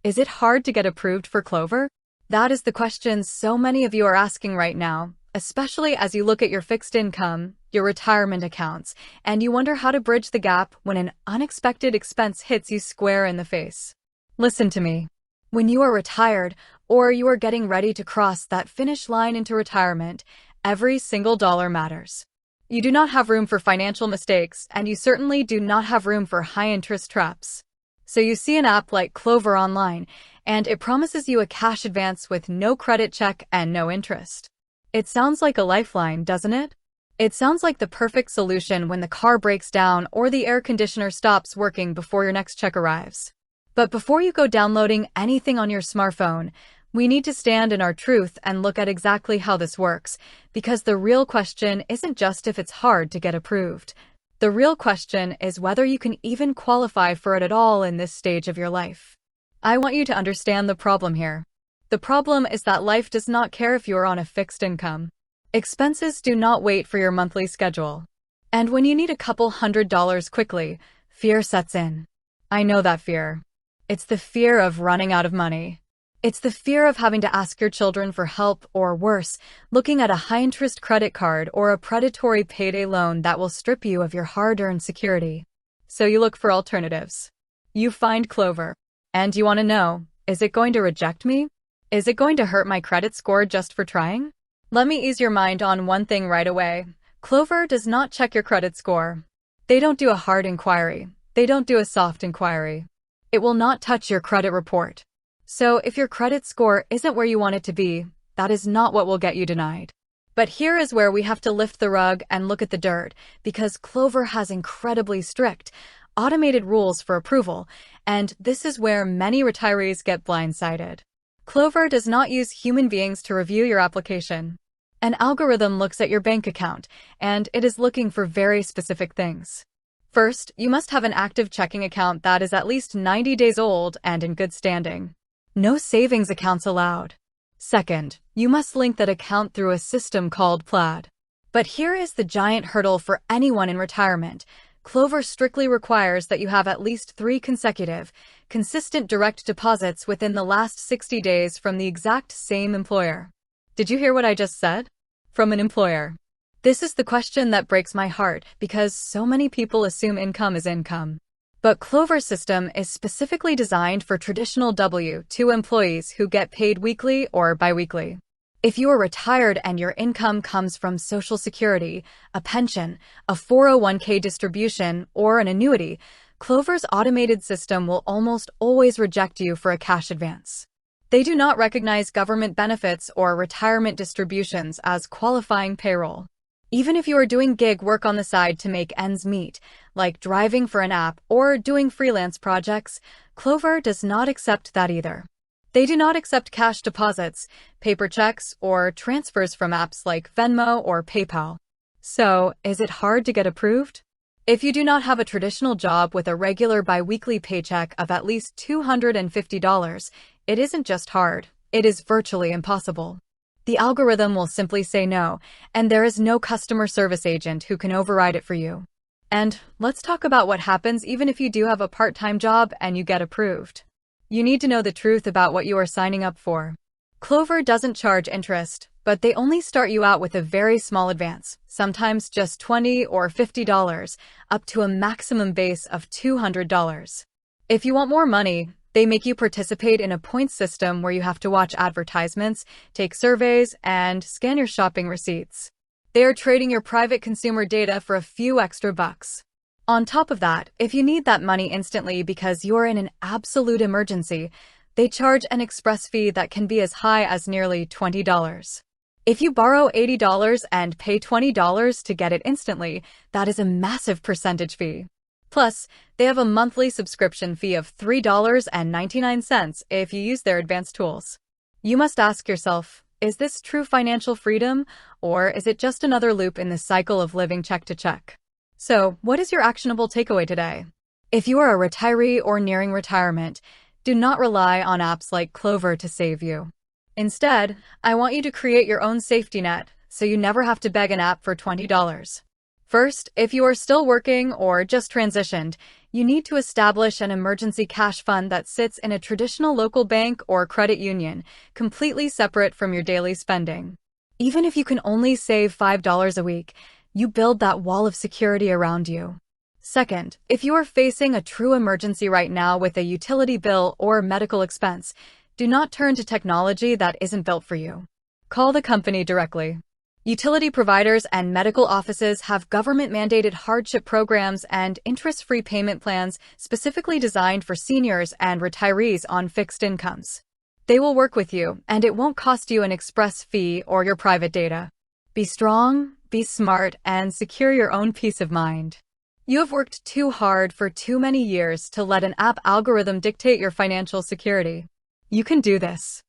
Is it hard to get approved for Klover? That is the question so many of you are asking right now, especially as you look at your fixed income, your retirement accounts, and you wonder how to bridge the gap when an unexpected expense hits you square in the face. Listen to me. When you are retired, or you are getting ready to cross that finish line into retirement, every single dollar matters. You do not have room for financial mistakes, and you certainly do not have room for high-interest traps. So you see an app like Klover online, and it promises you a cash advance with no credit check and no interest. It sounds like a lifeline, doesn't it? It sounds like the perfect solution when the car breaks down or the air conditioner stops working before your next check arrives. But before you go downloading anything on your smartphone, we need to stand in our truth and look at exactly how this works, because the real question isn't just if it's hard to get approved. The real question is whether you can even qualify for it at all in this stage of your life. I want you to understand the problem here. The problem is that life does not care if you are on a fixed income. Expenses do not wait for your monthly schedule. And when you need a couple $100s quickly, fear sets in. I know that fear. It's the fear of running out of money. It's the fear of having to ask your children for help, or worse, looking at a high-interest credit card or a predatory payday loan that will strip you of your hard-earned security. So you look for alternatives. You find Klover. And you want to know, is it going to reject me? Is it going to hurt my credit score just for trying? Let me ease your mind on one thing right away. Klover does not check your credit score. They don't do a hard inquiry. They don't do a soft inquiry. It will not touch your credit report. So if your credit score isn't where you want it to be, that is not what will get you denied. But here is where we have to lift the rug and look at the dirt, because Klover has incredibly strict, automated rules for approval, and this is where many retirees get blindsided. Klover does not use human beings to review your application. An algorithm looks at your bank account, and it is looking for very specific things. First, you must have an active checking account that is at least 90 days old and in good standing. No savings accounts allowed. Second, you must link that account through a system called Plaid. But here is the giant hurdle for anyone in retirement. Klover strictly requires that you have at least 3 consecutive, consistent direct deposits within the last 60 days from the exact same employer. Did you hear what I just said? From an employer. This is the question that breaks my heart, because so many people assume income is income. But Klover's system is specifically designed for traditional W-2 employees who get paid weekly or biweekly. If you are retired and your income comes from Social Security, a pension, a 401k distribution, or an annuity, Klover's automated system will almost always reject you for a cash advance. They do not recognize government benefits or retirement distributions as qualifying payroll. Even if you are doing gig work on the side to make ends meet, like driving for an app or doing freelance projects, Klover does not accept that either. They do not accept cash deposits, paper checks, or transfers from apps like Venmo or PayPal. So, is it hard to get approved? If you do not have a traditional job with a regular biweekly paycheck of at least $250, it isn't just hard, it is virtually impossible. The algorithm will simply say no, and there is no customer service agent who can override it for you. And let's talk about what happens even if you do have a part-time job and you get approved. You need to know the truth about what you are signing up for. Klover doesn't charge interest, but they only start you out with a very small advance, sometimes just $20 or $50, up to a maximum base of $200. If you want more money, they make you participate in a points system where you have to watch advertisements, take surveys, and scan your shopping receipts. They are trading your private consumer data for a few extra bucks. On top of that, if you need that money instantly because you're in an absolute emergency, they charge an express fee that can be as high as nearly $20. If you borrow $80 and pay $20 to get it instantly, that is a massive percentage fee. Plus, they have a monthly subscription fee of $3.99 if you use their advanced tools. You must ask yourself, is this true financial freedom, or is it just another loop in the cycle of living check to check? So, what is your actionable takeaway today? If you are a retiree or nearing retirement, do not rely on apps like Klover to save you. Instead, I want you to create your own safety net so you never have to beg an app for $20. First, if you are still working or just transitioned, You need to establish an emergency cash fund that sits in a traditional local bank or credit union, completely separate from your daily spending. Even if you can only save $5 a week, you build that wall of security around you. Second, if you are facing a true emergency right now with a utility bill or medical expense, do not turn to technology that isn't built for you. Call the company directly. Utility providers and medical offices have government-mandated hardship programs and interest-free payment plans specifically designed for seniors and retirees on fixed incomes. They will work with you, and it won't cost you an express fee or your private data. Be strong, be smart, and secure your own peace of mind. You have worked too hard for too many years to let an app algorithm dictate your financial security. You can do this.